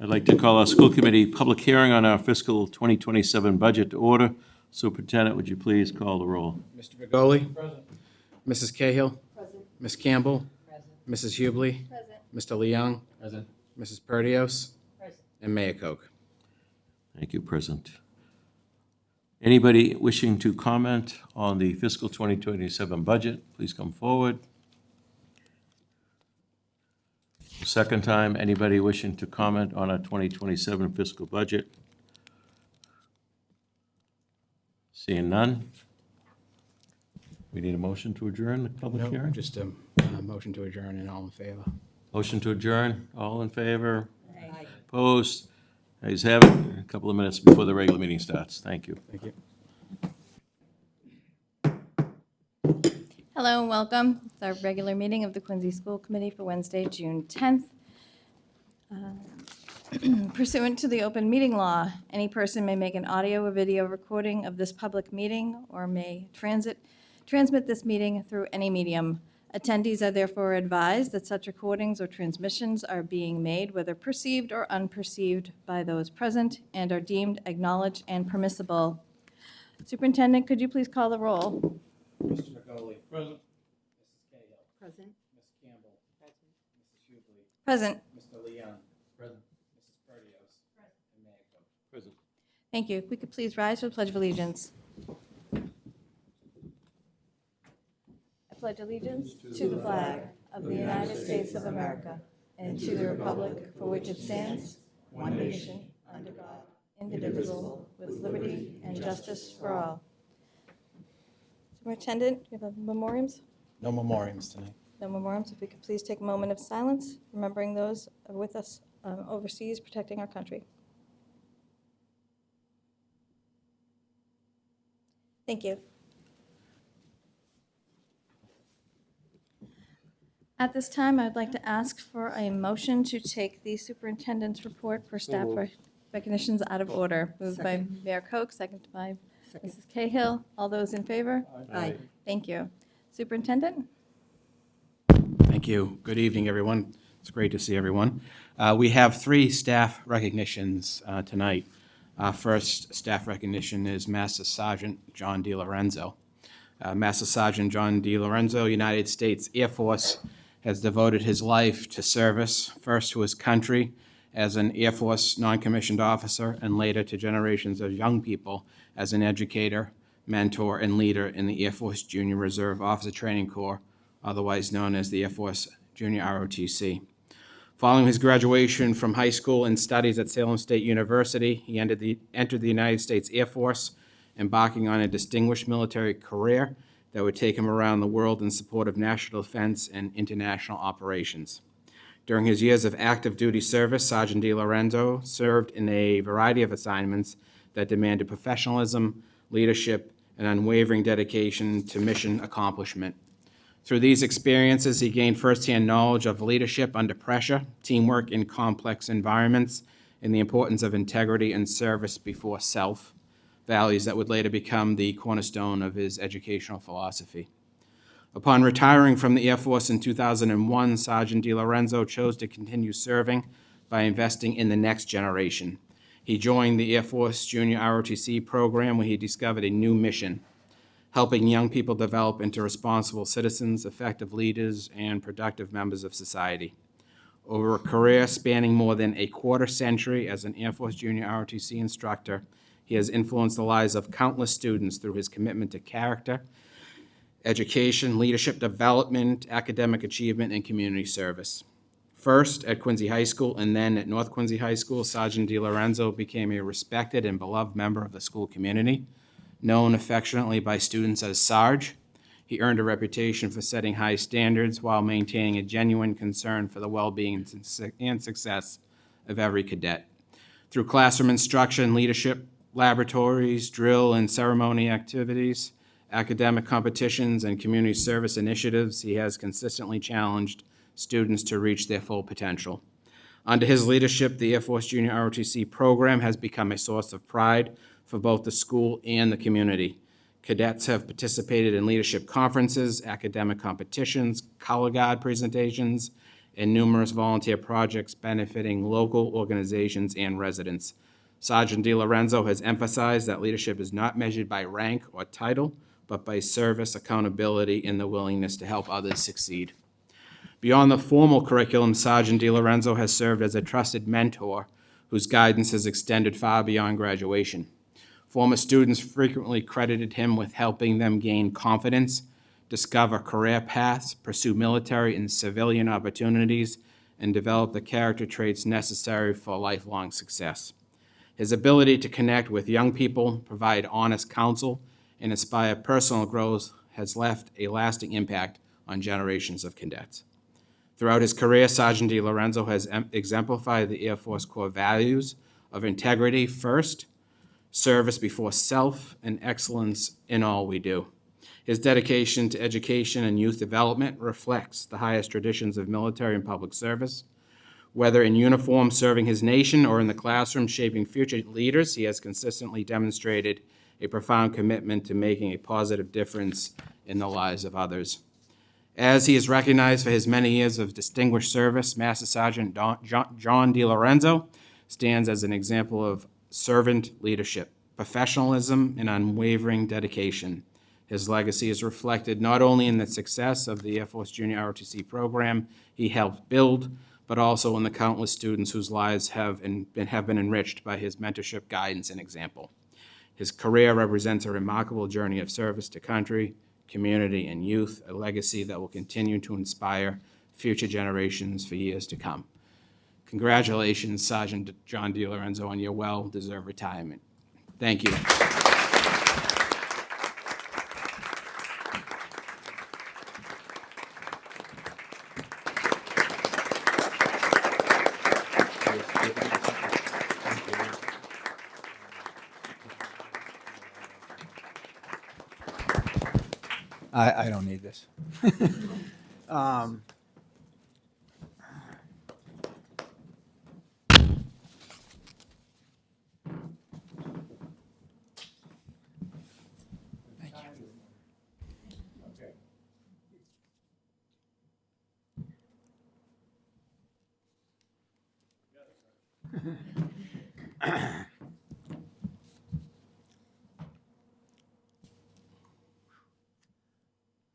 I'd like to call our school committee public hearing on our fiscal 2027 budget to order. Superintendent, would you please call the roll? Mr. Begoli? Present. Mrs. Cahill? Present. Ms. Campbell? Present. Mrs. Hubley? Present. Mr. Leung? Present. Mrs. Perdios? Present. And Mayor Koch. Thank you, present. Anybody wishing to comment on the fiscal 2027 budget, please come forward. Second time, anybody wishing to comment on our 2027 fiscal budget? Seeing none. We need a motion to adjourn the public hearing? Just a motion to adjourn and all in favor. Motion to adjourn, all in favor? Aye. Opposed? Ayes have it. A couple of minutes before the regular meeting starts. Thank you. Thank you. Hello and welcome. It's our regular meeting of the Quincy School Committee for Wednesday, June 10th. Pursuant to the open meeting law, any person may make an audio or video recording of this public meeting or may transmit this meeting through any medium. Attendees are therefore advised that such recordings or transmissions are being made, whether perceived or unperceived, by those present and are deemed acknowledged and permissible. Superintendent, could you please call the roll? Mr. Begoli? Present. Mrs. Cahill? Present. Ms. Campbell? Present. Mrs. Hubley? Present. Mr. Leung? Present. Mrs. Perdios? Present. And Mayor Koch. Present. Thank you. If we could please rise for the Pledge of Allegiance. I pledge allegiance to the flag of the United States of America and to the republic for which it stands, one nation, under God, indivisible, with liberty and justice for all. Superintendent, do you have memoriams? No memoriams tonight. No memoriams. If we could please take a moment of silence, remembering those with us overseas protecting our country. Thank you. At this time, I'd like to ask for a motion to take the superintendent's report for staff recognitions out of order. Moved by Mayor Koch, seconded by Mrs. Cahill. All those in favor? Aye. Thank you. Superintendent? Thank you. Good evening, everyone. It's great to see everyone. We have 3 staff recognitions tonight. First staff recognition is Master Sergeant John DeLorenzo. Master Sergeant John DeLorenzo, United States Air Force, has devoted his life to service, first to his country as an Air Force non-commissioned officer, and later to generations of young people as an educator, mentor, and leader in the Air Force Junior Reserve Officer Training Corps, otherwise known as the Air Force Junior ROTC. Following his graduation from high school and studies at Salem State University, he entered the United States Air Force, embarking on a distinguished military career that would take him around the world in support of national defense and international operations. During his years of active duty service, Sergeant DeLorenzo served in a variety of assignments that demanded professionalism, leadership, and unwavering dedication to mission accomplishment. Through these experiences, he gained firsthand knowledge of leadership under pressure, teamwork in complex environments, and the importance of integrity and service before self, values that would later become the cornerstone of his educational philosophy. Upon retiring from the Air Force in 2001, Sergeant DeLorenzo chose to continue serving by investing in the next generation. He joined the Air Force Junior ROTC program, where he discovered a new mission: helping young people develop into responsible citizens, effective leaders, and productive members of society. Over a career spanning more than a quarter century as an Air Force Junior ROTC instructor, he has influenced the lives of countless students through his commitment to character, education, leadership development, academic achievement, and community service. First at Quincy High School and then at North Quincy High School, Sergeant DeLorenzo became a respected and beloved member of the school community. Known affectionately by students as Sarge, he earned a reputation for setting high standards while maintaining a genuine concern for the well-being and success of every cadet. Through classroom instruction, leadership, laboratories, drill and ceremony activities, academic competitions, and community service initiatives, he has consistently challenged students to reach their full potential. Under his leadership, the Air Force Junior ROTC program has become a source of pride for both the school and the community. Cadets have participated in leadership conferences, academic competitions, color guard presentations, and numerous volunteer projects benefiting local organizations and residents. Sergeant DeLorenzo has emphasized that leadership is not measured by rank or title, but by service, accountability, and the willingness to help others succeed. Beyond the formal curriculum, Sergeant DeLorenzo has served as a trusted mentor whose guidance has extended far beyond graduation. Former students frequently credited him with helping them gain confidence, discover career paths, pursue military and civilian opportunities, and develop the character traits necessary for lifelong success. His ability to connect with young people, provide honest counsel, and inspire personal growth has left a lasting impact on generations of cadets. Throughout his career, Sergeant DeLorenzo has exemplified the Air Force core values of integrity first, service before self, and excellence in all we do. His dedication to education and youth development reflects the highest traditions of military and public service. Whether in uniform serving his nation or in the classroom shaping future leaders, he has consistently demonstrated a profound commitment to making a positive difference in the lives of others. As he is recognized for his many years of distinguished service, Master Sergeant John DeLorenzo stands as an example of servant leadership, professionalism, and unwavering dedication. His legacy is reflected not only in the success of the Air Force Junior ROTC program he helped build, but also in the countless students whose lives have been enriched by his mentorship, guidance, and example. His career represents a remarkable journey of service to country, community, and youth, a legacy that will continue to inspire future generations for years to come. Congratulations, Sergeant John DeLorenzo, on your well-deserved retirement. Thank you. I don't need this. Thank you.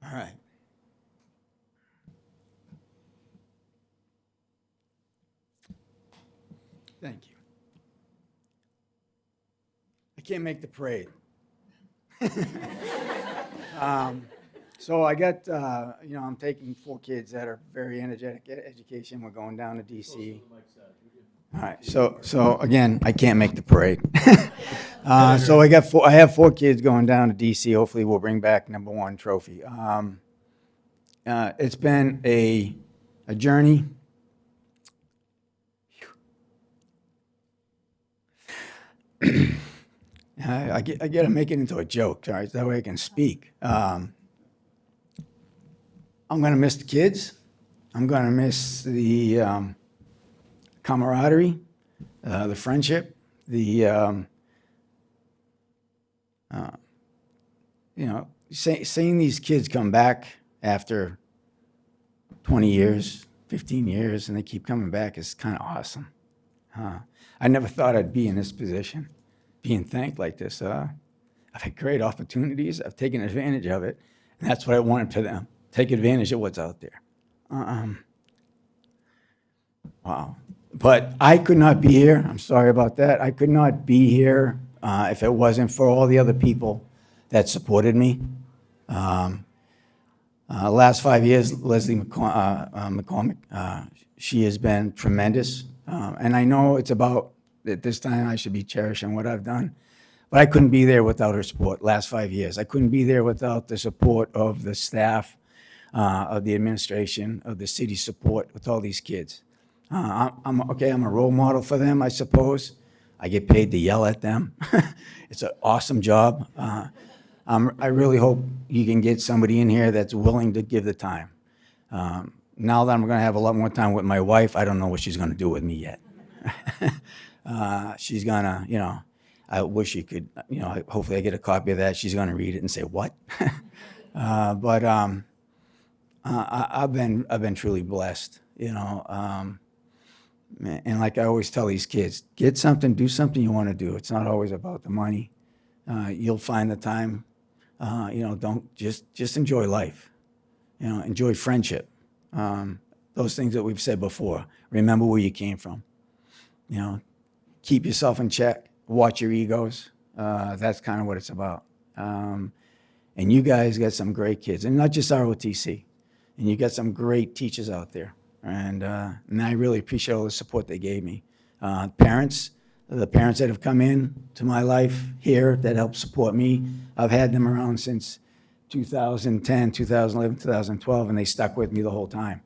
All right. Thank you. I can't make the parade. So I got, I'm taking 4 kids that are very energetic at education. We're going down to DC. All right. So again, I can't make the parade. So I have 4 kids going down to DC. Hopefully we'll bring back #1 trophy. It's been a journey. I get to make it into a joke, all right? That way I can speak. I'm going to miss the kids. I'm going to miss the camaraderie, the friendship, seeing these kids come back after 20 years, 15 years, and they keep coming back is kind of awesome. I never thought I'd be in this position, being thanked like this. I've had great opportunities. I've taken advantage of it, and that's what I wanted for them. Take advantage of what's out there. Wow. But I could not be here. I'm sorry about that. I could not be here if it wasn't for all the other people that supported me. Last 5 years, Leslie McCormick, she has been tremendous. And I know it's about that this time I should be cherishing what I've done. But I couldn't be there without her support last 5 years. I couldn't be there without the support of the staff, of the administration, of the city support with all these kids. I'm a role model for them, I suppose. I get paid to yell at them. It's an awesome job. I really hope you can get somebody in here that's willing to give the time. Now that I'm going to have a lot more time with my wife, I don't know what she's going to do with me yet. She's going to, I wish she could, hopefully I get a copy of that. She's going to read it and say, what? But I've been truly blessed. you know. And like I always tell these kids, get something, do something you want to do. It's not always about the money. You'll find the time. Don't just enjoy life. Enjoy friendship. Those things that we've said before. Remember where you came from. Keep yourself in check. Watch your egos. That's kind of what it's about. And you guys got some great kids, and not just ROTC. And you got some great teachers out there. And I really appreciate all the support they gave me. The parents that have come in to my life here that help support me, I've had them around since 2010, 2011, 2012, and they stuck with me the whole time.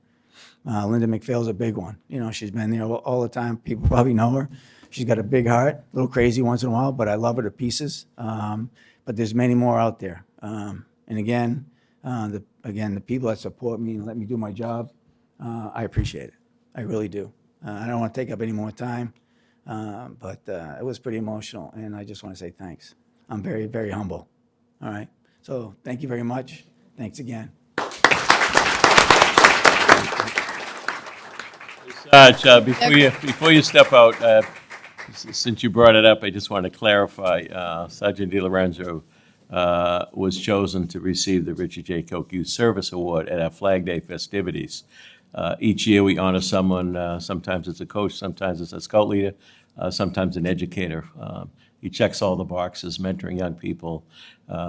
Linda McPhail's a big one. She's been there all the time. People probably know her. She's got a big heart, a little crazy once in a while, but I love her to pieces. But there's many more out there. And again, the people that support me and let me do my job, I appreciate it. I really do. I don't want to take up any more time, but it was pretty emotional, and I just want to say thanks. I'm very, very humble. All right. So thank you very much. Thanks again. Sarge, before you step out, since you brought it up, I just want to clarify, Sergeant DeLorenzo was chosen to receive the Richard J. Koch Youth Service Award at our Flag Day festivities. Each year, we honor someone, sometimes it's a coach, sometimes it's a scout leader, sometimes an educator. He checks all the boxes, mentoring young people.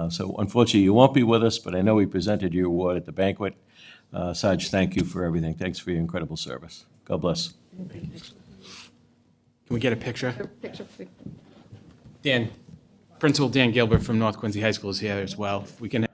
So unfortunately, you won't be with us, but I know we presented your award at the banquet. Sarge, thank you for everything. Thanks for your incredible service. God bless. Can we get a picture? Picture, please. Principal Dan Gilbert from North Quincy High School is here as well. If we can.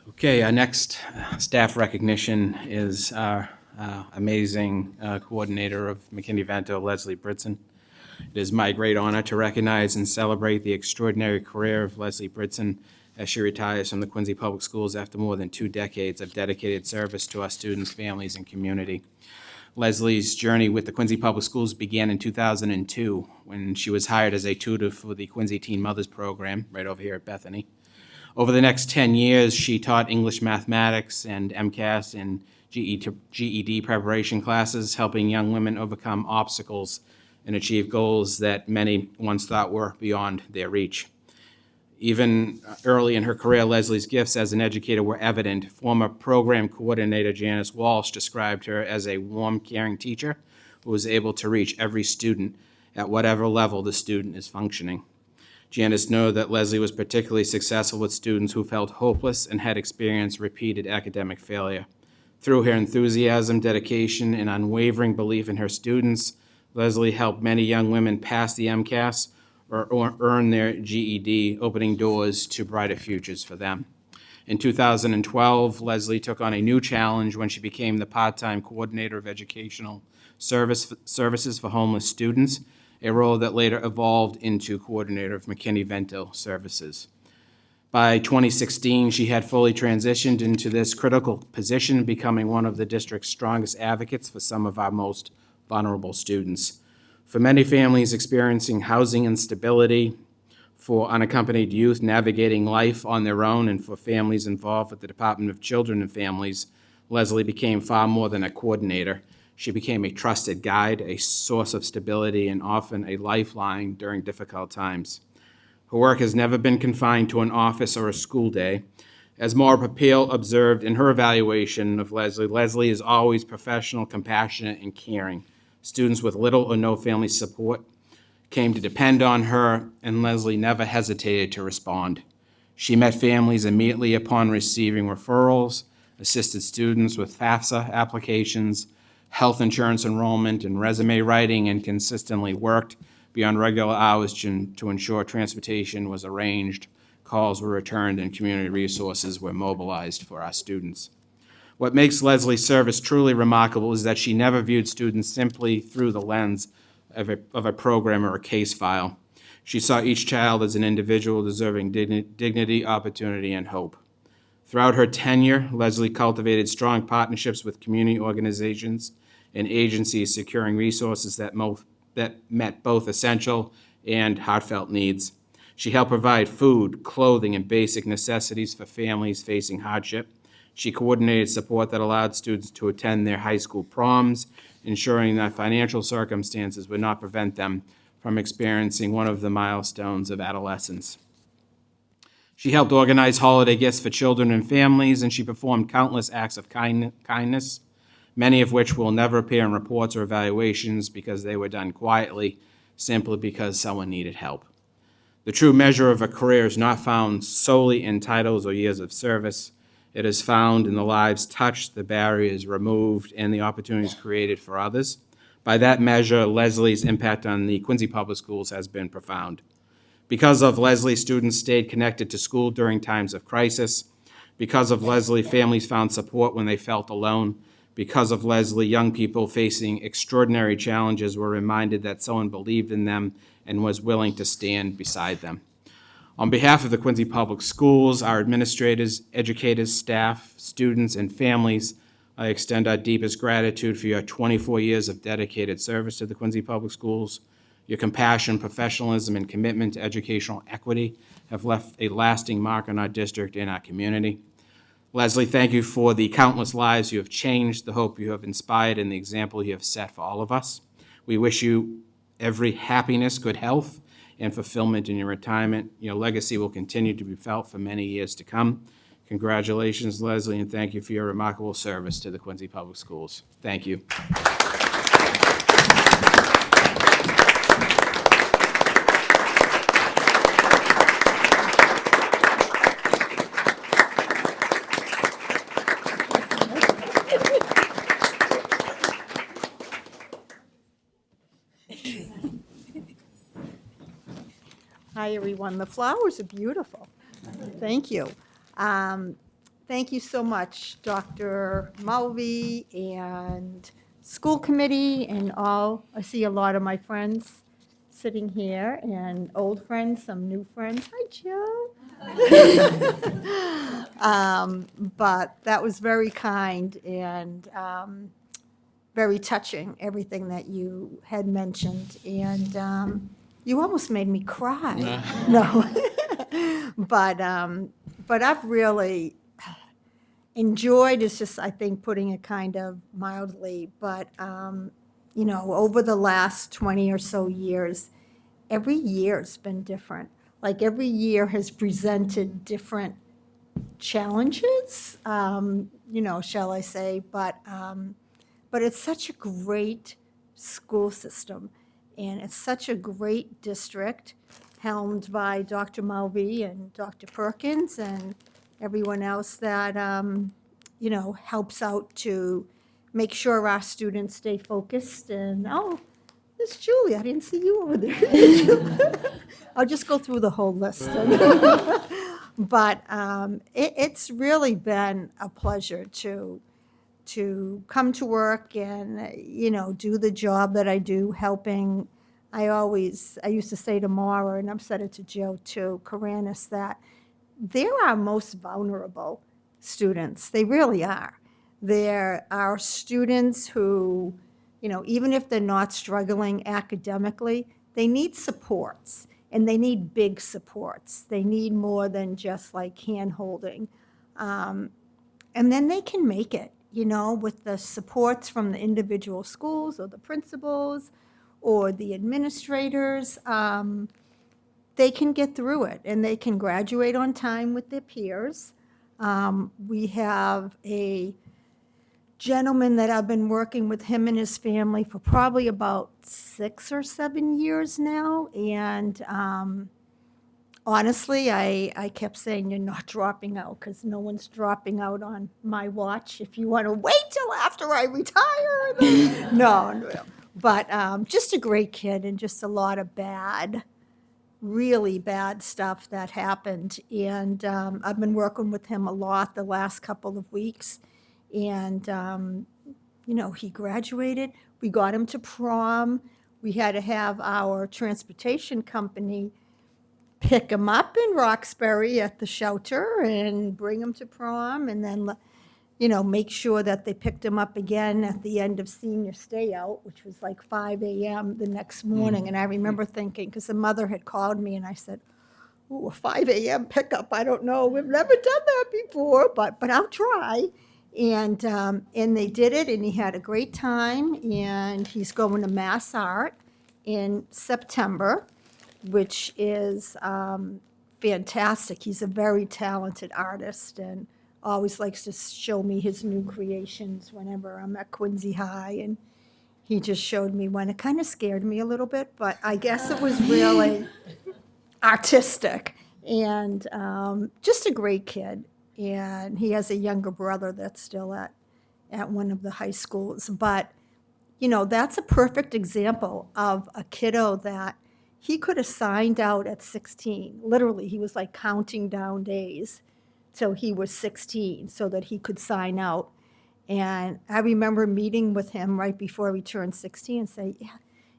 Okay, our next staff recognition is our amazing coordinator of McKinney-Vento, Leslie Bridson. It is my great honor to recognize and celebrate the extraordinary career of Leslie Bridson as she retires from the Quincy Public Schools after more than 2 decades of dedicated service to our students, families, and community. Leslie's journey with the Quincy Public Schools began in 2002 when she was hired as a tutor for the Quincy Teen Mothers Program right over here at Bethany. Over the next 10 years, she taught English, mathematics, and MCAS and GED preparation classes, helping young women overcome obstacles and achieve goals that many once thought were beyond their reach. Even early in her career, Leslie's gifts as an educator were evident. Former program coordinator Janice Walsh described her as a warm, caring teacher who was able to reach every student at whatever level the student is functioning. Janice knew that Leslie was particularly successful with students who felt hopeless and had experienced repeated academic failure. Through her enthusiasm, dedication, and unwavering belief in her students, Leslie helped many young women pass the MCAS or earn their GED, opening doors to brighter futures for them. In 2012, Leslie took on a new challenge when she became the part-time coordinator of educational services for homeless students, a role that later evolved into coordinator of McKinney-Vento services. By 2016, she had fully transitioned into this critical position, becoming one of the district's strongest advocates for some of our most vulnerable students. For many families experiencing housing instability, for unaccompanied youth navigating life on their own, and for families involved with the Department of Children and Families, Leslie became far more than a coordinator. She became a trusted guide, a source of stability, and often a lifeline during difficult times. Her work has never been confined to an office or a school day. As Maura Papil observed in her evaluation of Leslie, Leslie is always professional, compassionate, and caring. Students with little or no family support came to depend on her, and Leslie never hesitated to respond. She met families immediately upon receiving referrals, assisted students with FAFSA applications, health insurance enrollment, and resume writing, and consistently worked beyond regular hours to ensure transportation was arranged, calls were returned, and community resources were mobilized for our students. What makes Leslie's service truly remarkable is that she never viewed students simply through the lens of a program or a case file. She saw each child as an individual deserving dignity, opportunity, and hope. Throughout her tenure, Leslie cultivated strong partnerships with community organizations and agencies, securing resources that met both essential and heartfelt needs. She helped provide food, clothing, and basic necessities for families facing hardship. She coordinated support that allowed students to attend their high school proms, ensuring that financial circumstances would not prevent them from experiencing one of the milestones of adolescence. She helped organize holiday gifts for children and families, and she performed countless acts of kindness, many of which will never appear in reports or evaluations because they were done quietly, simply because someone needed help. The true measure of a career is not found solely in titles or years of service. It is found in the lives touched, the barriers removed, and the opportunities created for others. By that measure, Leslie's impact on the Quincy Public Schools has been profound. Because of Leslie, students stayed connected to school during times of crisis. Because of Leslie, families found support when they felt alone. Because of Leslie, young people facing extraordinary challenges were reminded that someone believed in them and was willing to stand beside them. On behalf of the Quincy Public Schools, our administrators, educators, staff, students, and families, I extend our deepest gratitude for your 24 years of dedicated service to the Quincy Public Schools. Your compassion, professionalism, and commitment to educational equity have left a lasting mark on our district and our community. Leslie, thank you for the countless lives you have changed, the hope you have inspired, and the example you have set for all of us. We wish you every happiness, good health, and fulfillment in your retirement. Your legacy will continue to be felt for many years to come. Congratulations, Leslie, and thank you for your remarkable service to the Quincy Public Schools. Thank you. Hi, everyone. The flowers are beautiful. Thank you. Thank you so much, Dr. Mulvey and school committee and all. I see a lot of my friends sitting here and old friends, some new friends. Hi, Joe. But that was very kind and very touching, everything that you had mentioned. And you almost made me cry. No. But I've really enjoyed, it's just, I think, putting it kind of mildly, but, over the last 20 or so years, every year's been different. Like, every year has presented different challenges, shall I say, but it's such a great school system, and it's such a great district, helmed by Dr. Mulvey and Dr. Perkins and everyone else that, helps out to make sure our students stay focused. And, oh, there's Julie. I didn't see you over there. I'll just go through the whole list. But it's really been a pleasure to come to work and, do the job that I do, helping. I used to say to Maura, and I've said it to Joe too, Karanis, that they're our most vulnerable students. They really are. They're our students who, even if they're not struggling academically, they need supports, and they need big supports. They need more than just like hand-holding. And then they can make it, with the supports from the individual schools or the principals or the administrators. They can get through it, and they can graduate on time with their peers. We have a gentleman that I've been working with him and his family for probably about 6 or 7 years now. And honestly, I kept saying, you're not dropping out, because no one's dropping out on my watch. If you want to wait till after I retire, then no. But just a great kid, and just a lot of really bad stuff that happened. And I've been working with him a lot the last couple of weeks. And, he graduated. We got him to prom. We had to have our transportation company pick him up in Roxbury at the shelter and bring him to prom, and then, make sure that they picked him up again at the end of senior stay out, which was like 5 a.m. the next morning. And I remember thinking, because the mother had called me, and I said, "Ooh, a 5 a.m. pickup, I don't know. We've never done that before, but I'll try." And they did it, and he had a great time, and he's going to Mass Art in September, which is fantastic. He's a very talented artist, and always likes to show me his new creations whenever I'm at Quincy High. And he just showed me one. It kind of scared me a little bit, but I guess it was really artistic. And just a great kid. And he has a younger brother that's still at one of the high schools. But, that's a perfect example of a kiddo that he could have signed out at 16. Literally, he was like counting down days till he was 16 so that he could sign out. And I remember meeting with him right before he turned 16 and say,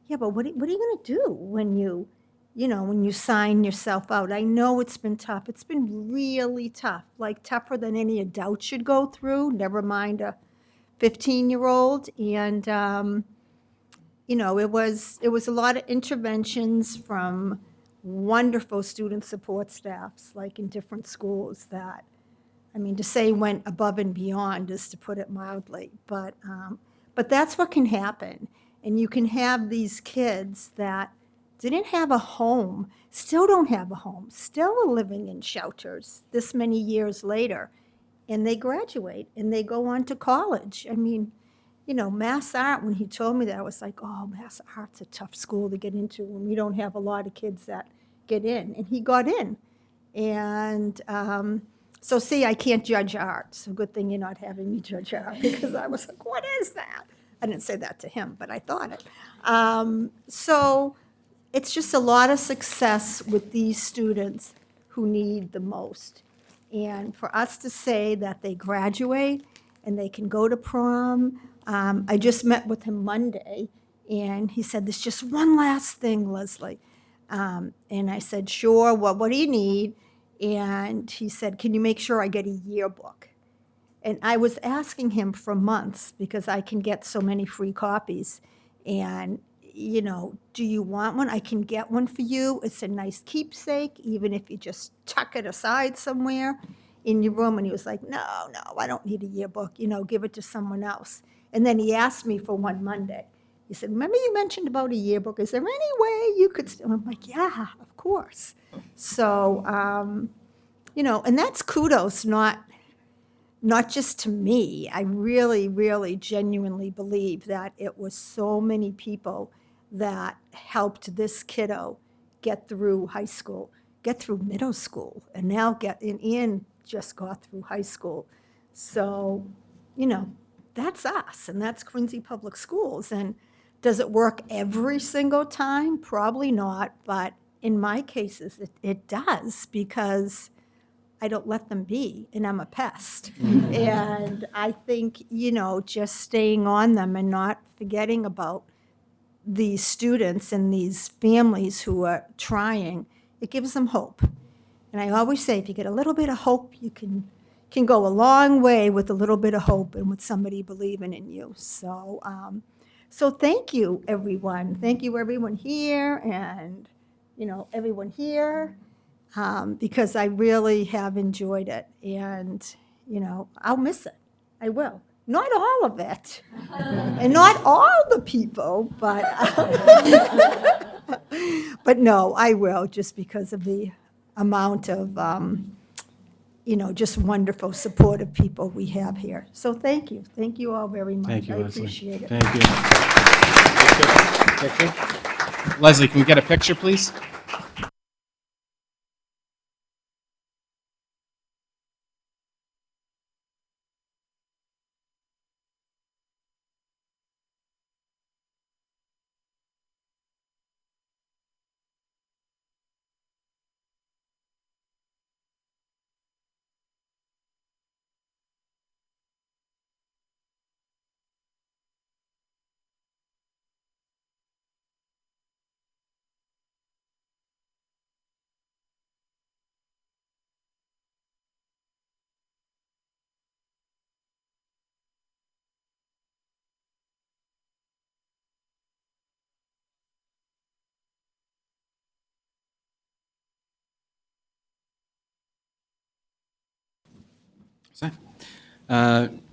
yeah, but what are you going to do when you sign yourself out? I know it's been tough. It's been really tough, like tougher than any adult should go through, never mind a 15-year-old. And, it was a lot of interventions from wonderful student support staffs, like in different schools that, to say went above and beyond is to put it mildly. But that's what can happen. And you can have these kids that didn't have a home, still don't have a home, still are living in shelters this many years later, and they graduate and they go on to college. Mass Art, when he told me that, I was like, oh, Mass Art's a tough school to get into, and we don't have a lot of kids that get in. And he got in. And so, see, I can't judge art. So good thing you're not having me judge art, because I was like, what is that? I didn't say that to him, but I thought it. So it's just a lot of success with these students who need the most. And for us to say that they graduate and they can go to prom. I just met with him Monday, and he said, there's just one last thing, Leslie. And I said, sure, what do you need? And he said, can you make sure I get a yearbook? And I was asking him for months, because I can get so many free copies. And, do you want one? I can get one for you. It's a nice keepsake, even if you just tuck it aside somewhere in your room. And he was like, no, I don't need a yearbook, give it to someone else. And then he asked me for one Monday. He said, remember you mentioned about a yearbook? Is there any way you could? I'm like, yeah, of course. So, and that's kudos, not just to me. I really, really genuinely believe that it was so many people that helped this kiddo get through high school, get through middle school, and now Ian just got through high school. So, that's us, and that's Quincy Public Schools. And does it work every single time? Probably not, but in my cases, it does, because I don't let them be, and I'm a pest. And I think, just staying on them and not forgetting about these students and these families who are trying, it gives them hope. And I always say, if you get a little bit of hope, you can go a long way with a little bit of hope and with somebody believing in you. So, so thank you, everyone. Thank you, everyone here, and, everyone here, because I really have enjoyed it. And, I'll miss it. I will. Not all of it, and not all the people, but no, I will, just because of the amount of just wonderful, supportive people we have here. So thank you. Thank you all very much. Thank you, I Leslie. appreciate it. Thank you. Picture? Leslie, can we get a picture, please?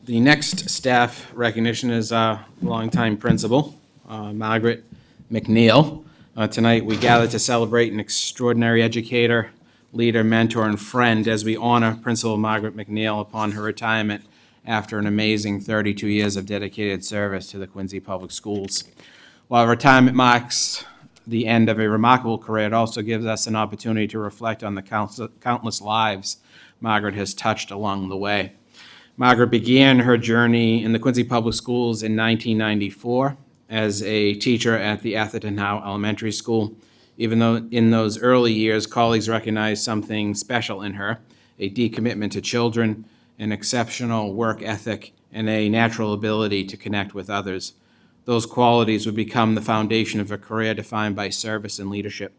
The next staff recognition is our longtime principal, Margaret MacNeil. Tonight, we gather to celebrate an extraordinary educator, leader, mentor, and friend as we honor Principal Margaret MacNeil upon her retirement after an amazing 32 years of dedicated service to the Quincy Public Schools. While retirement marks the end of a remarkable career, it also gives us an opportunity to reflect on the countless lives Margaret has touched along the way. Margaret began her journey in the Quincy Public Schools in 1994 as a teacher at the Atherton Howe Elementary School. Even though in those early years, colleagues recognized something special in her, a deep commitment to children, an exceptional work ethic, and a natural ability to connect with others. Those qualities would become the foundation of a career defined by service and leadership.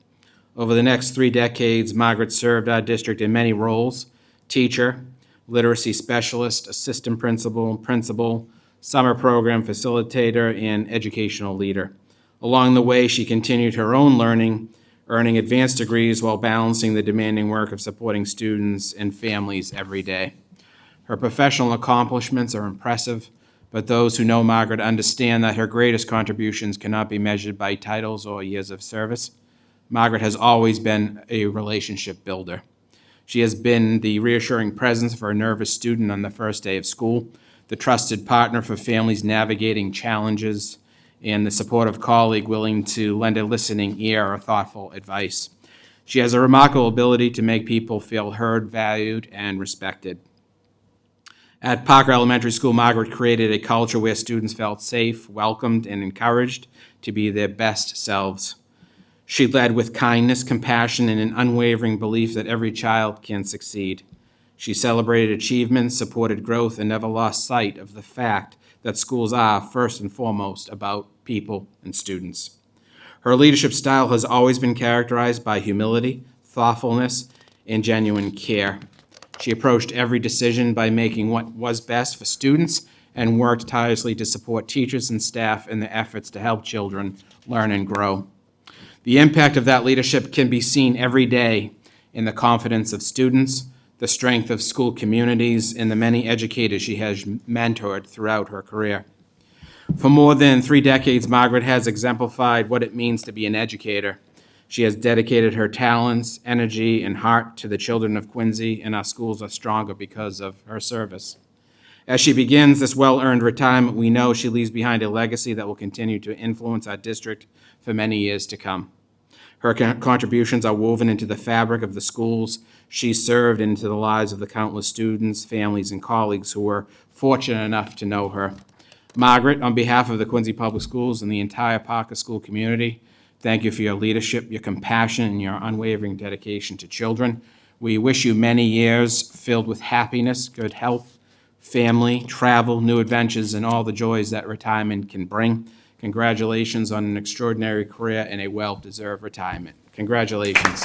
Over the next 3 decades, Margaret served our district in many roles: teacher, literacy specialist, assistant principal, summer program facilitator, and educational leader. Along the way, she continued her own learning, earning advanced degrees while balancing the demanding work of supporting students and families every day. Her professional accomplishments are impressive, but those who know Margaret understand that her greatest contributions cannot be measured by titles or years of service. Margaret has always been a relationship builder. She has been the reassuring presence for a nervous student on the first day of school, the trusted partner for families navigating challenges, and the supportive colleague willing to lend a listening ear or thoughtful advice. She has a remarkable ability to make people feel heard, valued, and respected. At Parker Elementary School, Margaret created a culture where students felt safe, welcomed, and encouraged to be their best selves. She led with kindness, compassion, and an unwavering belief that every child can succeed. She celebrated achievements, supported growth, and never lost sight of the fact that schools are, first and foremost, about people and students. Her leadership style has always been characterized by humility, thoughtfulness, and genuine care. She approached every decision by making what was best for students and worked tirelessly to support teachers and staff in their efforts to help children learn and grow. The impact of that leadership can be seen every day in the confidence of students, the strength of school communities, and the many educators she has mentored throughout her career. For more than 3 decades, Margaret has exemplified what it means to be an educator. She has dedicated her talents, energy, and heart to the children of Quincy, and our schools are stronger because of her service. As she begins this well-earned retirement, we know she leaves behind a legacy that will continue to influence our district for many years to come. Her contributions are woven into the fabric of the schools she served, into the lives of the countless students, families, and colleagues who were fortunate enough to know her. Margaret, on behalf of the Quincy Public Schools and the entire Parker School community, thank you for your leadership, your compassion, and your unwavering dedication to children. We wish you many years filled with happiness, good health, family, travel, new adventures, and all the joys that retirement can bring. Congratulations on an extraordinary career and a well-deserved retirement. Congratulations.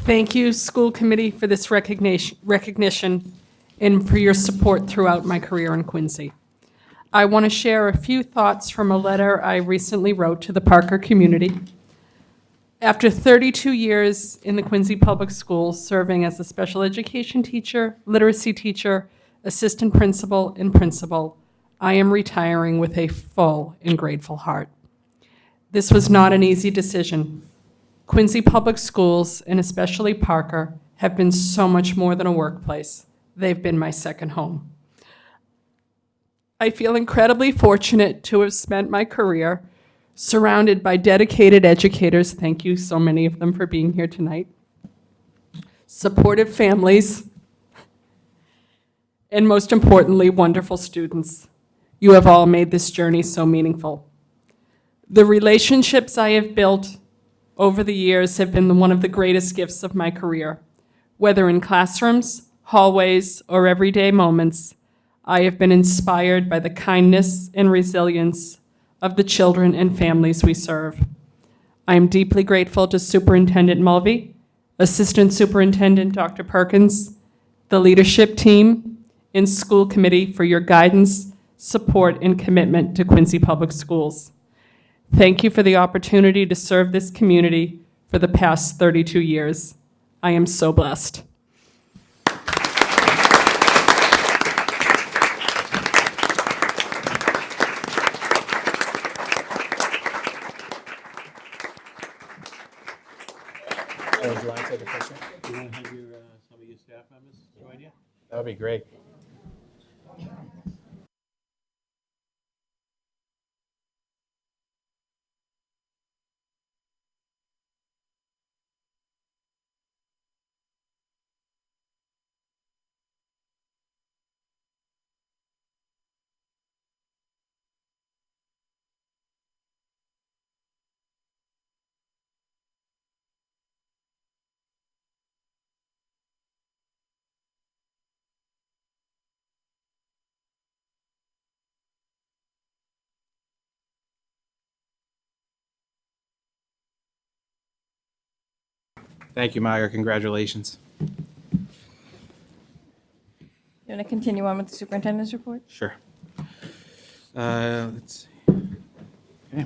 Thank you, school committee, for this recognition and for your support throughout my career in Quincy. I want to share a few thoughts from a letter I recently wrote to the Parker community. After 32 years in the Quincy Public Schools, serving as a special education teacher, literacy teacher, assistant principal, and principal, I am retiring with a full and grateful heart. This was not an easy decision. Quincy Public Schools, and especially Parker, have been so much more than a workplace. They've been my second home. I feel incredibly fortunate to have spent my career surrounded by dedicated educators, thank you so many of them for being here tonight, supportive families, and most importantly, wonderful students. You have all made this journey so meaningful. The relationships I have built over the years have been one of the greatest gifts of my career. Whether in classrooms, hallways, or everyday moments, I have been inspired by the kindness and resilience of the children and families we serve. I am deeply grateful to Superintendent Mulvey, Assistant Superintendent Dr. Perkins, the leadership team, and school committee for your guidance, support, and commitment to Quincy Public Schools. Thank you for the opportunity to serve this community for the past 32 years. I am so blessed. Do you want to take a picture? Do you want to have some of your staff members join you? That would be great. Thank you, Margaret. Congratulations. You want to continue on with the superintendent's report? Sure. Let's see. Okay.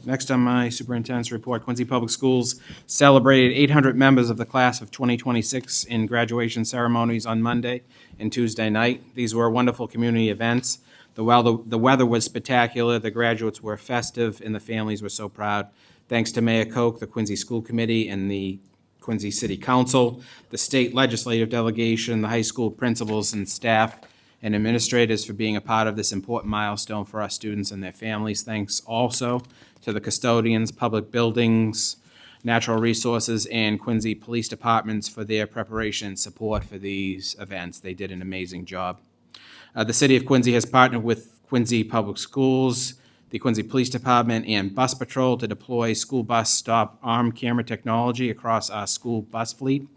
Next on my superintendent's report, Quincy Public Schools celebrated 800 members of the class of 2026 in graduation ceremonies on Monday and Tuesday night. These were wonderful community events. The weather was spectacular, the graduates were festive, and the families were so proud. Thanks to Mayor Koch, the Quincy School Committee, and the Quincy City Council, the state legislative delegation, the high school principals and staff and administrators for being a part of this important milestone for our students and their families. Thanks also to the custodians, public buildings, natural resources, and Quincy Police Departments for their preparation and support for these events. They did an amazing job. The City of Quincy has partnered with Quincy Public Schools, the Quincy Police Department, and Bus Patrol to deploy school bus stop arm camera technology across our school bus fleet.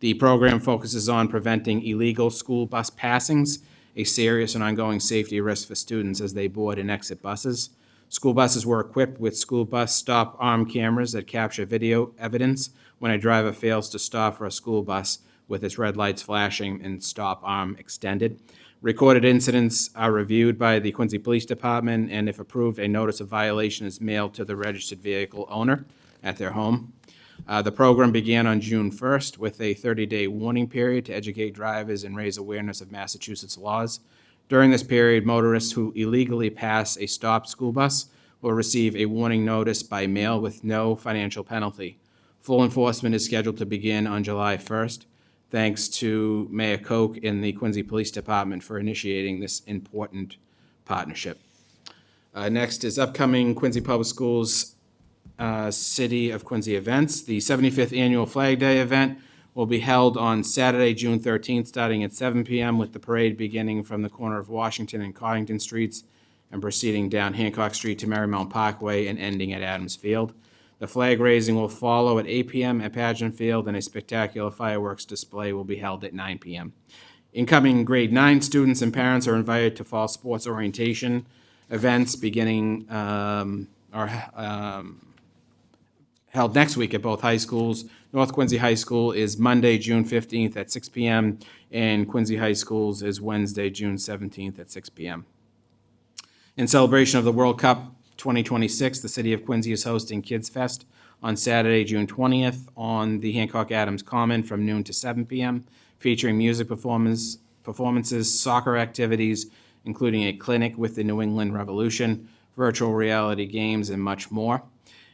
The program focuses on preventing illegal school bus passings, a serious and ongoing safety risk for students as they board and exit buses. School buses were equipped with school bus stop arm cameras that capture video evidence when a driver fails to stop for a school bus with its red lights flashing and stop arm extended. Recorded incidents are reviewed by the Quincy Police Department, and if approved, a notice of violation is mailed to the registered vehicle owner at their home. The program began on June 1st with a 30-day warning period to educate drivers and raise awareness of Massachusetts laws. During this period, motorists who illegally pass a stopped school bus will receive a warning notice by mail with no financial penalty. Full enforcement is scheduled to begin on July 1st. Thanks to Mayor Koch and the Quincy Police Department for initiating this important partnership. Next is upcoming Quincy Public Schools City of Quincy events. The 75th Annual Flag Day event will be held on Saturday, June 13th, starting at 7 p.m. with the parade beginning from the corner of Washington and Coddington Streets and proceeding down Hancock Street to Marymount Parkway and ending at Adams Field. The flag raising will follow at 8 p.m. at Pageant Field, and a spectacular fireworks display will be held at 9 p.m. Incoming grade 9 students and parents are invited to fall sports orientation events beginning held next week at both high schools. North Quincy High School is Monday, June 15th at 6 p.m., and Quincy High Schools is Wednesday, June 17th at 6 p.m. In celebration of the World Cup 2026, the City of Quincy is hosting Kids Fest on Saturday, June 20th, on the Hancock Adams Common from noon to 7 p.m., featuring music performances, soccer activities, including a clinic with the New England Revolution, virtual reality games, and much more.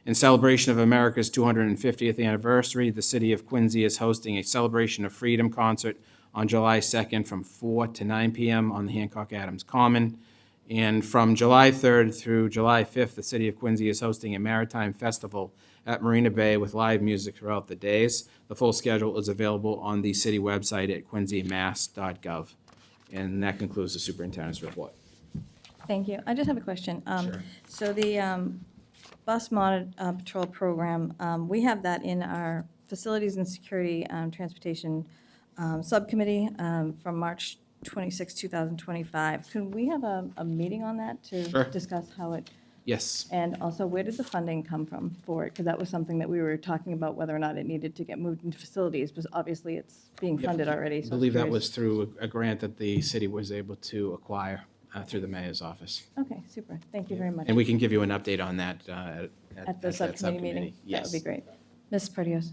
In celebration of America's 250th anniversary, the city of Quincy is hosting a Celebration of Freedom concert on July 2nd from 4 to 9 p.m. on the Hancock Adams Common. And from July 3rd through July 5th, the city of Quincy is hosting a maritime festival at Marina Bay with live music throughout the days. The full schedule is available on the city website at quincymass.gov. And that concludes the superintendent's report. Thank you. I just have a question. So the bus patrol program, we have that in our Facilities and Security Transportation Subcommittee from March 26, 2025. Can we have a meeting on that to Sure. discuss how it, Yes. and also where did the funding come from for it? Because that was something that we were talking about, whether or not it needed to get moved into facilities, because obviously it's being funded already. I so believe that curious. was through a grant that the city was able to acquire through the mayor's office. Okay, super. Thank you very much. And we can give you an update on that At the that subcommittee meeting? That Yes. would be great. Ms. Perdios?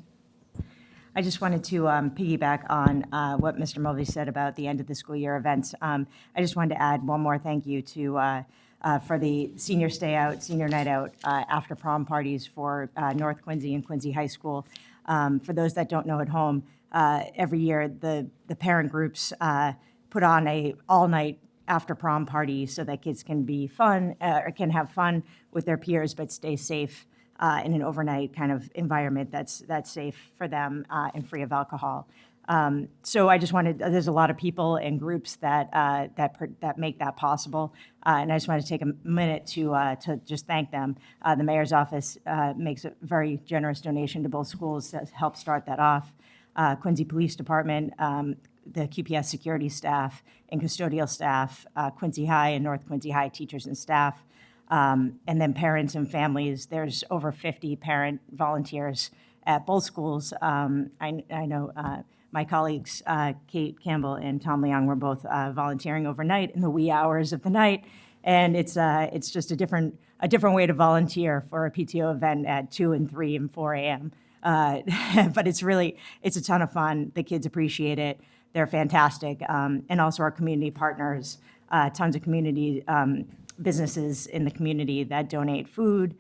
I just wanted to piggyback on what Mr. Mulvey said about the end of the school year events. I just wanted to add one more thank you to for the senior stay out, senior night out after prom parties for North Quincy and Quincy High School. For those that don't know at home, every year the parent groups put on a all-night after prom party so that kids can be fun or can have fun with their peers but stay safe in an overnight kind of environment that's safe for them and free of alcohol. So I just wanted, there's a lot of people and groups that make that possible. And I just wanted to take a minute to just thank them. The mayor's office makes a very generous donation to both schools to help start that off. Quincy Police Department, the QPS security staff and custodial staff, Quincy High and North Quincy High teachers and staff, and then parents and families. There's over 50 parent volunteers at both schools. I know my colleagues, Kate Campbell and Tom Leong, were both volunteering overnight in the wee hours of the night. And it's just a different way to volunteer for a PTO event at 2 and 3 and 4 a.m. But it's a ton of fun. The kids appreciate it. They're fantastic. And also our community partners, tons of community businesses in the community that donate food,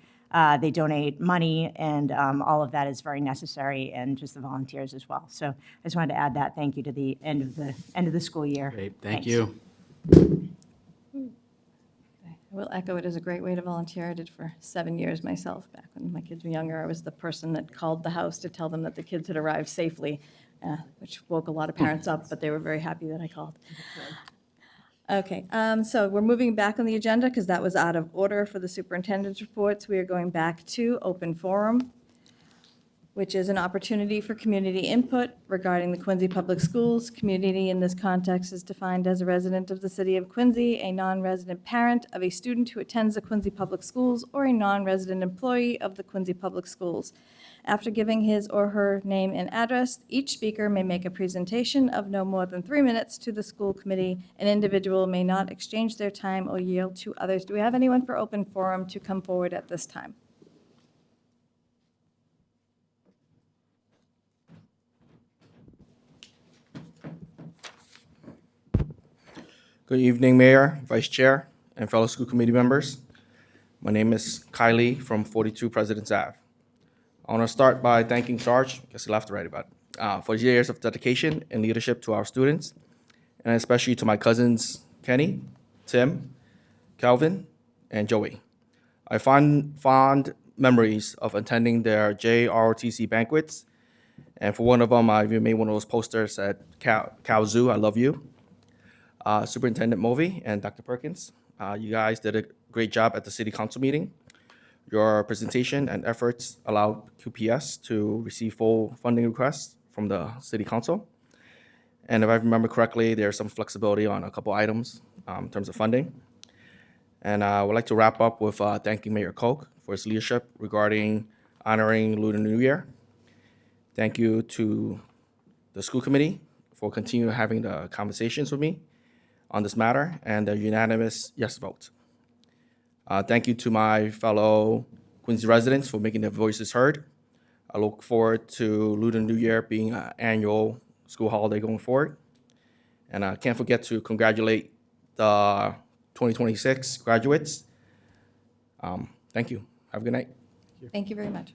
they donate money, and all of that is very necessary, and just the volunteers as well. So I just wanted to add that thank you to the end of the school year. Great, thank Thanks. you. I will echo it as a great way to volunteer. I did for 7 years myself. Back when my kids were younger, I was the person that called the house to tell them that the kids had arrived safely, which woke a lot of parents up, but they were very happy that I called. Okay, so we're moving back on the agenda because that was out of order for the superintendent's reports. We are going back to open forum, which is an opportunity for community input regarding the Quincy Public Schools. Community in this context is defined as a resident of the city of Quincy, a non-resident parent of a student who attends the Quincy Public Schools, or a non-resident employee of the Quincy Public Schools. After giving his or her name and address, each speaker may make a presentation of no more than 3 minutes to the school committee. An individual may not exchange their time or yield to others. Do we have anyone for open forum to come forward at this time? Good evening, Mayor, Vice Chair, and fellow school committee members. My name is Kylie from 42 President's Ave. I want to start by thanking Sarge, I guess he left already, but for his years of dedication and leadership to our students, and especially to my cousins Kenny, Tim, Calvin, and Joey. I find fond memories of attending their JROTC banquets, and for one of them, I even made one of those posters at Cow Zoo, I love you. Superintendent Mulvey and Dr. Perkins, you guys did a great job at the city council meeting. Your presentation and efforts allowed QPS to receive full funding requests from the city council. And if I remember correctly, there's some flexibility on a couple items in terms of funding. And I would like to wrap up with thanking Mayor Koch for his leadership regarding honoring Lunar New Year. Thank you to the school committee for continuing having the conversations with me on this matter, and a unanimous yes vote. Thank you to my fellow Quincy residents for making their voices heard I look forward to Lunar New Year being an annual school holiday going forward. And I can't forget to congratulate the 2026 graduates. Thank you. Have a good night. Thank you very much.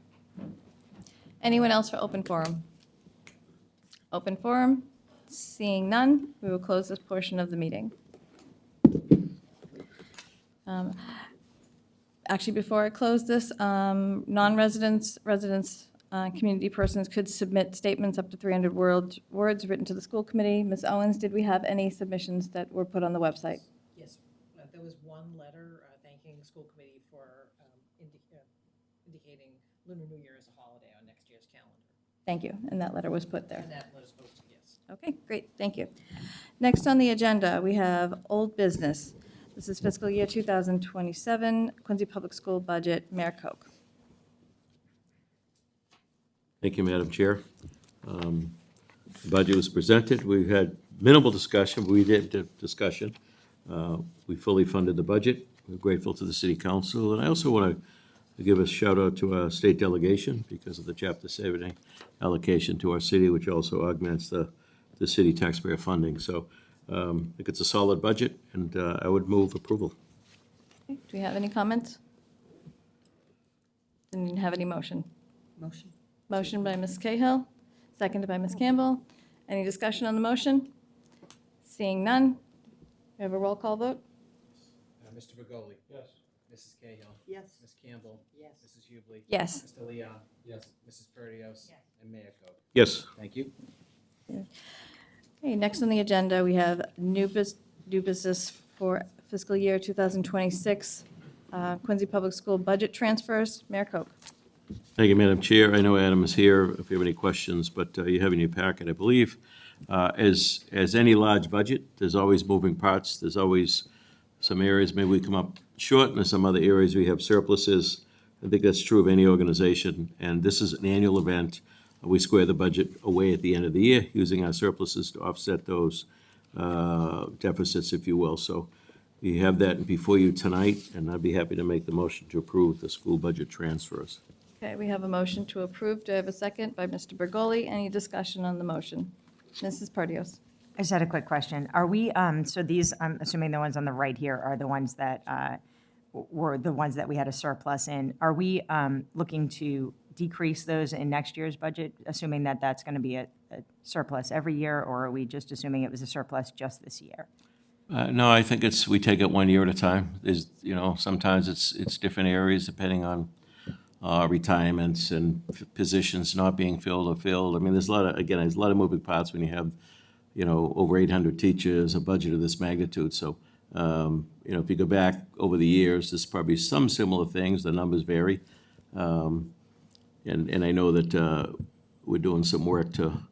Anyone else for open forum? Open forum? Seeing none, we will close this portion of the meeting. Actually, before I close this, non-residents, residents, community persons could submit statements up to 300 words written to the school committee. Ms. Owens, did we have any submissions that were put on the website? Yes, there was one letter thanking the school committee for indicating Lunar New Year as a holiday on next year's calendar. Thank you, and that letter was put there. And that was posted, yes. Okay, great, thank you. Next on the agenda, we have old business. This is fiscal year 2027, Quincy Public School budget, Mayor Koch. Thank you, Madam Chair. The budget was presented. We had minimal discussion, but we did have discussion. We fully funded the budget. We're grateful to the city council. And I also want to give a shout out to our state delegation because of the Chapter 70 allocation to our city, which also augments the city taxpayer funding. So I think it's a solid budget, and I would move approval. Do we have any comments? Didn't have any motion. Motion. Motion by Ms. Cahill, seconded by Ms. Campbell. Any discussion on the motion? Seeing none, we have a roll call vote? Mr. Begoli? Yes. Mrs. Cahill? Yes. Ms. Campbell? Yes. Mrs. Hubley? Yes. Mr. Leon? Yes. Mrs. Perdios? Yes. And Mayor Koch. Yes. Thank you. Okay, next on the agenda, we have new business for fiscal year 2026, Quincy Public School budget transfers. Mayor Koch. Thank you, Madam Chair. I know Adam is here if you have any questions, but you have in your packet, I believe. As any large budget, there's always moving parts. There's always some areas maybe we come up short, and there's some other areas we have surpluses. I think that's true of any organization, and this is an annual event. We square the budget away at the end of the year, using our surpluses to offset those deficits, if you will. So you have that before you tonight, and I'd be happy to make the motion to approve the school budget transfers. Okay, we have a motion to approve. Do I have a second by Mr. Bergoli? Any discussion on the motion? Mrs. Perdios. I just had a quick question. Are we, so these, I'm assuming the ones on the right here are the ones that were the ones that we had a surplus in. Are we looking to decrease those in next year's budget, assuming that that's going to be a surplus every year, or are we just assuming it was a surplus just this year? No, I think we take it 1 year at a time. There's, sometimes it's different areas depending on retirements and positions not being filled or filled. I mean, there's a lot of moving parts when you have, over 800 teachers, a budget of this magnitude. So, if you go back over the years, there's probably some similar things. The numbers vary. And I know that we're doing some work to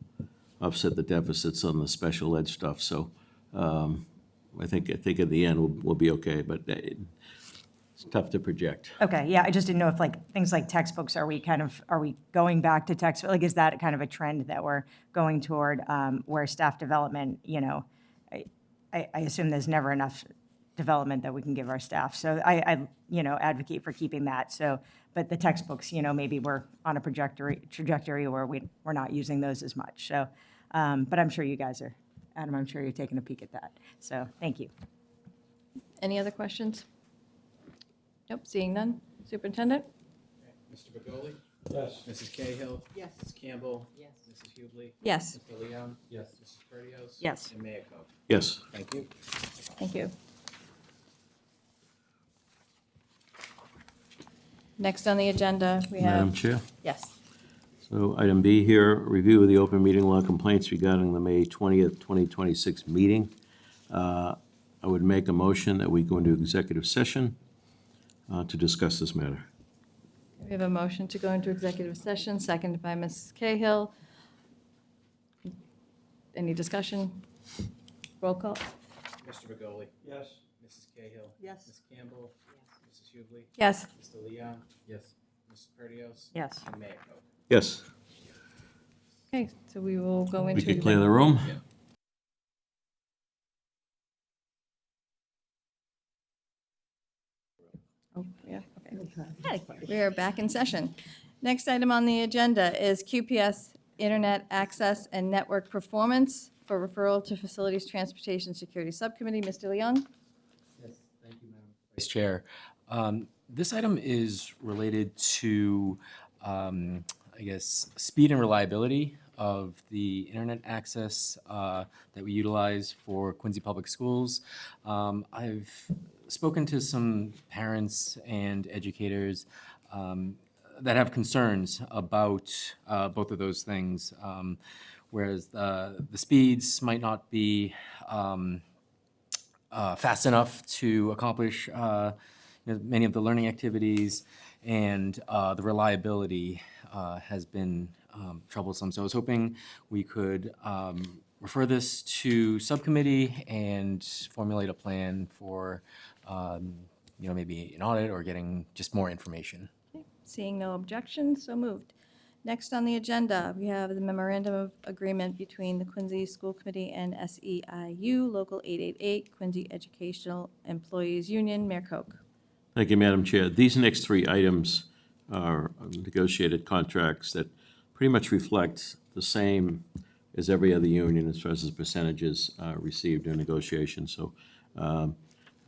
offset the deficits on the special ed stuff. So I think at the end we'll be okay, but it's tough to project. Okay, yeah, I just didn't know if things like textbooks, are we going back to textbook? Is that kind of a trend that we're going toward where staff development, I assume there's never enough development that we can give our staff. So I advocate for keeping that. So, but the textbooks, maybe we're on a trajectory where we're not using those as much. So, but I'm sure you guys are, Adam, I'm sure you're taking a peek at that. So, thank you. Any other questions? Nope, seeing none. Superintendent? Mr. Begoli? Yes. Mrs. Cahill? Yes. Ms. Campbell? Yes. Mrs. Hubley? Yes, Mr. Leon? Yes. Mrs. Perdios? Yes. And Mayor Koch. Yes. Thank you. thank you. Next on the agenda, we Madam have, Chair. yes. So item B here, review of the open meeting law complaints regarding the May 20th, 2026 meeting. I would make a motion that we go into executive session to discuss this matter. We have a motion to go into executive session, seconded by Mrs. Cahill. Any discussion? Roll call? Mr. Begoli? Yes. Mrs. Cahill? Yes. Ms. Campbell? Mrs. Hubley? Yes. Mr. Leon? Yes. Mrs. Perdios? Yes. And Mayor Koch. Yes. Okay, so we will go into. We could clear the room? Oh, yeah, okay. We are back in session. Next item on the agenda is QPS Internet Access and Network Performance for referral to Facilities Transportation Security Subcommittee. Mr. Leung? Yes, thank you, Madam Vice Chair. This item is related to, I guess, speed and reliability of the internet access that we utilize for Quincy Public Schools. I've spoken to some parents and educators that have concerns about both of those things, whereas the speeds might not be fast enough to accomplish many of the learning activities, and the reliability has been troublesome. So I was hoping we could refer this to subcommittee and formulate a plan for maybe an audit or getting just more information. Seeing no objections, so moved. Next on the agenda, we have the memorandum of agreement between the Quincy School Committee and SEIU, Local 888, Quincy Educational Employees Union. Mayor Koch. Thank you, Madam Chair. These next three items are negotiated contracts that pretty much reflect the same as every other union as far as the percentages received in negotiations. So I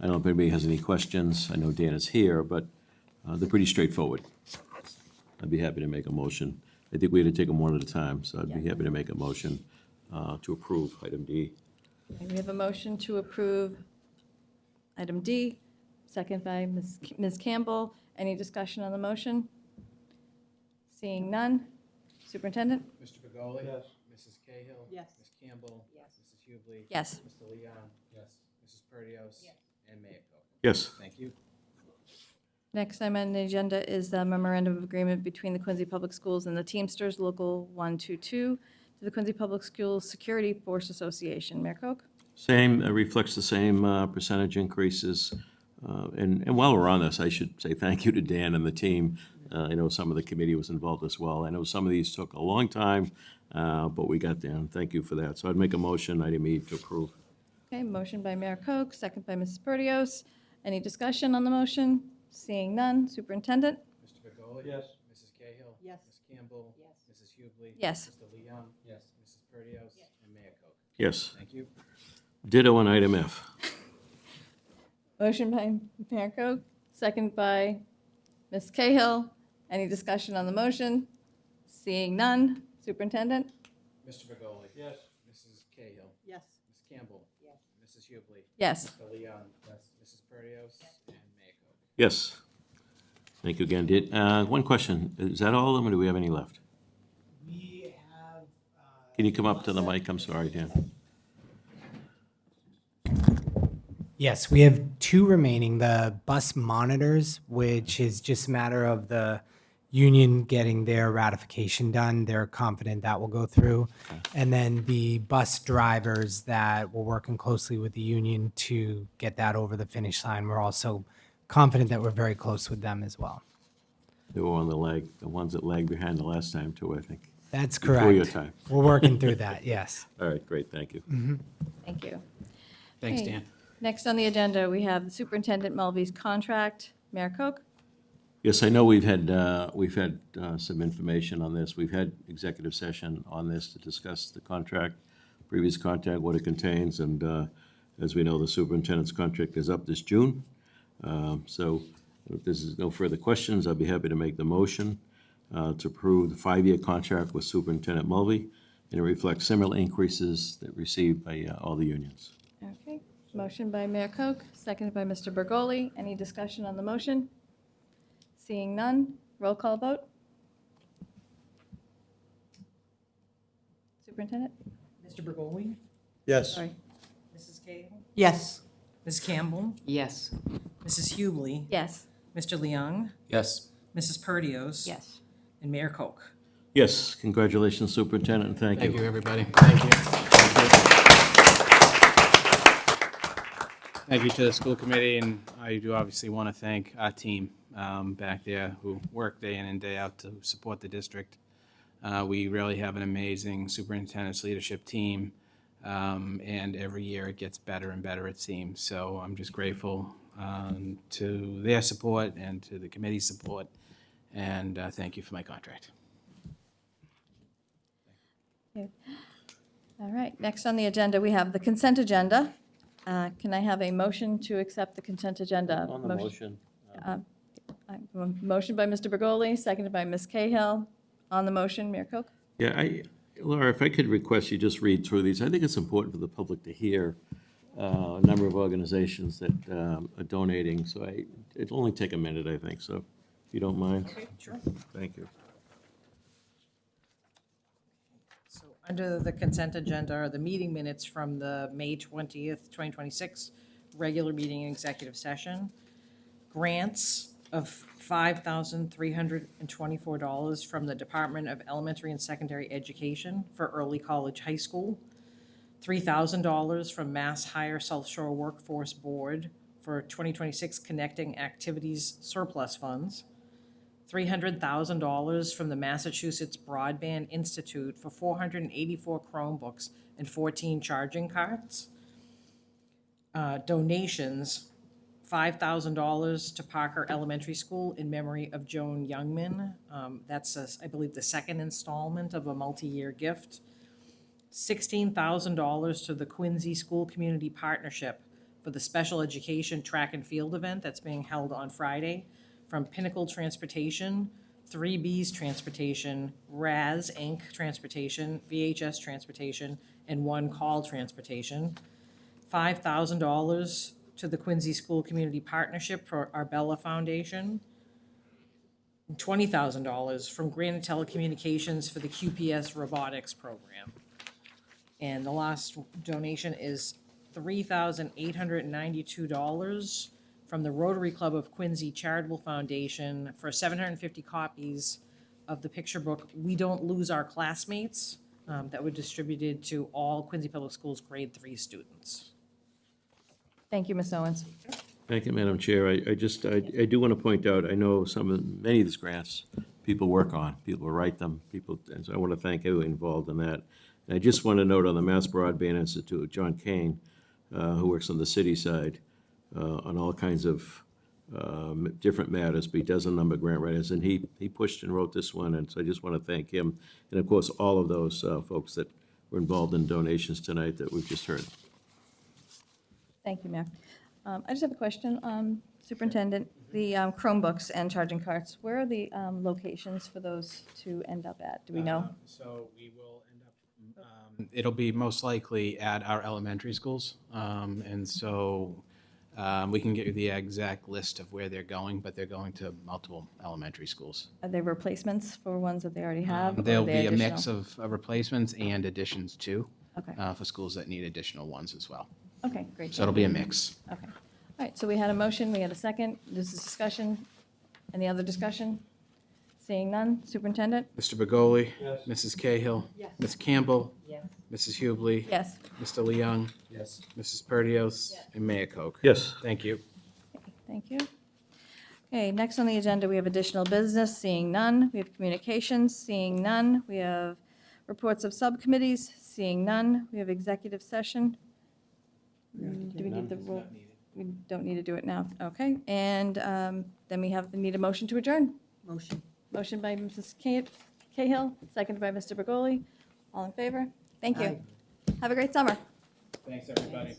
don't know if anybody has any questions. I know Dan is here, but they're pretty straightforward. I'd be happy to make a motion. I think we had to take them one at a time, so I'd be happy to make a motion to approve item D. Okay, we have a motion to approve item D, second by Ms. Campbell. Any discussion on the motion? Seeing none. Superintendent? Mr. Begoli? Yes. Mrs. Cahill? Yes. Ms. Campbell? Yes. Mrs. Hubley? Yes. Mr. Leon? Yes. Mrs. Perdios? Yes. And Mayor Koch. Yes. Thank you. Next item on the agenda is the memorandum of agreement between the Quincy Public Schools and the Teamsters Local 122 to the Quincy Public Schools Security Force Association. Mayor Koch? Same, reflects the same percentage increases. And while we're on this, I should say thank you to Dan and the team. I know some of the committee was involved as well. I know some of these took a long time, but we got there, and thank you for that. So I'd make a motion, item E, to approve. Okay, motion by Mayor Koch, second by Mrs. Perdios. Any discussion on the motion? Seeing none. Superintendent? Mr. Begoli? Yes. Mrs. Cahill? Yes. Ms. Campbell? Yes. Mrs. Hubley? Yes. Mr. Leon? Yes. Mrs. Perdios? Yes. And Mayor Koch. Yes. Thank you. Ditto on item F. Motion by Mayor Koch, second by Ms. Cahill. Any discussion on the motion? Seeing none. Superintendent? Mr. Begoli? Yes. Mrs. Cahill? Yes. Ms. Campbell? Yes. Mrs. Hubley? Yes. Mr. Leon? Yes. Mrs. Perdios? And Mayor Koch. Yes. Thank you again. One question. Is that all of them, or do we have any left? We have. Can you come up to the mic? I'm sorry, Dan. Yes, we have two remaining. The bus monitors, which is just a matter of the union getting their ratification done. They're confident that will go through. And then the bus drivers that we're working closely with the union to get that over the finish line. We're also confident that we're very close with them as well. They were on the ones that lagged behind the last time too, I think. That's correct. Before your time. We're working through that, yes. All right, great, thank you. Thank you. Thanks, Okay. Dan. Next on the agenda, we have the Superintendent Mulvey's contract. Mayor Koch? Yes, I know we've had some information on this. We've had executive session on this to discuss the contract, previous contract, what it contains, and as we know, the superintendent's contract is up this June. So if there's no further questions, I'd be happy to make the motion to approve the 5-year contract with Superintendent Mulvey, and it reflects similar increases that received by all the unions. Okay. Motion by Mayor Koch, seconded by Mr. Bergoli. Any discussion on the motion? Seeing none. Roll call vote. Superintendent? Mr. Bergoli? Yes. Sorry. Mrs. Cahill? Yes. Ms. Campbell? Yes. Mrs. Hubley? Yes. Mr. Leung? Yes. Mrs. Perdios? Yes. And Mayor Koch. Yes, congratulations, Superintendent, and thank you. Thank you, everybody. Thank you. Thank you to the school committee, and I do obviously want to thank our team back there who work day in and day out to support the district. We really have an amazing superintendent's leadership team, and every year it gets better and better, it seems. So I'm just grateful to their support and to the committee's support, and thank you for my contract. All right, next on the agenda, we have the consent agenda. Can I have a motion to accept the consent agenda? On the motion, Motion by Mr. Bergoli, seconded by Ms. Cahill. On the motion, Mayor Koch? yeah, Laura, if I could request you just read through these. I think it's important for the public to hear a number of organizations that are donating, so it'll only take a minute, I think, so if you don't mind. Sure. Thank you. So under the consent agenda are the meeting minutes from the May 20th, 2026 regular meeting and executive session. Grants of $5,324 from the Department of Elementary and Secondary Education for Early College High School. $3,000 from Mass Higher South Shore Workforce Board for 2026 Connecting Activities Surplus Funds. $300,000 from the Massachusetts Broadband Institute for 484 Chromebooks and 14 charging carts. Donations, $5,000 to Parker Elementary School in memory of Joan Youngman. That's, I believe, the second installment of a multi-year gift. $16,000 to the Quincy School Community Partnership for the special education track and field event that's being held on Friday from Pinnacle Transportation, 3B's Transportation, RAS Inc. Transportation, VHS Transportation, and One Call Transportation. $5,000 to the Quincy School Community Partnership for Arbella Foundation. $20,000 from Granite Telecommunications for the QPS Robotics Program. And the last donation is $3,892 from the Rotary Club of Quincy Charitable Foundation for 750 copies of the picture book We Don't Lose Our Classmates that were distributed to all Quincy Public Schools grade 3 students. Thank you, Ms. Owens. Thank you, Madam Chair. I do want to point out, I know many of these grants people work on, people write them, and so I want to thank everyone involved in that. And I just want to note on the Mass Broadband Institute, John Kane, who works on the city side on all kinds of different matters, but he does a number of grant writers, and he pushed and wrote this one, and so I just want to thank him. And of course, all of those folks that were involved in donations tonight that we've just heard. Thank you, Mayor. I just have a question, Superintendent. The Chromebooks and charging carts, where are the locations for those to end up at? Do we know? So we will end up, it'll be most likely at our elementary schools. And so we can get you the exact list of where they're going, but they're going to multiple elementary schools. Are they replacements for ones that they already have? or are There'll they be a mix additional? of replacements and additions too, Okay, for schools that need additional ones as well. okay, great. So it'll be a mix. Okay. All right, so we had a motion, we had a second. This is discussion. Any other discussion? Seeing none. Superintendent? Mr. Begoli? Mrs. Cahill? Yes. Ms. Campbell? Yes. Mrs. Hubley? Yes. Mr. Leung? Yes. Mrs. Perdios? And Mayor Koch. Yes. Thank you. Thank you. Okay, next on the agenda, we have additional business. Seeing none. We have communications. Seeing none. We have reports of subcommittees. Seeing none. We have executive session. Do we need the roll? We don't need to do it now. Okay, and then we need a motion to adjourn. Motion. Motion by Mrs. Cahill, seconded by Mr. Bergoli. All in favor? Thank you. Aye. Have a great summer. Thanks, everybody.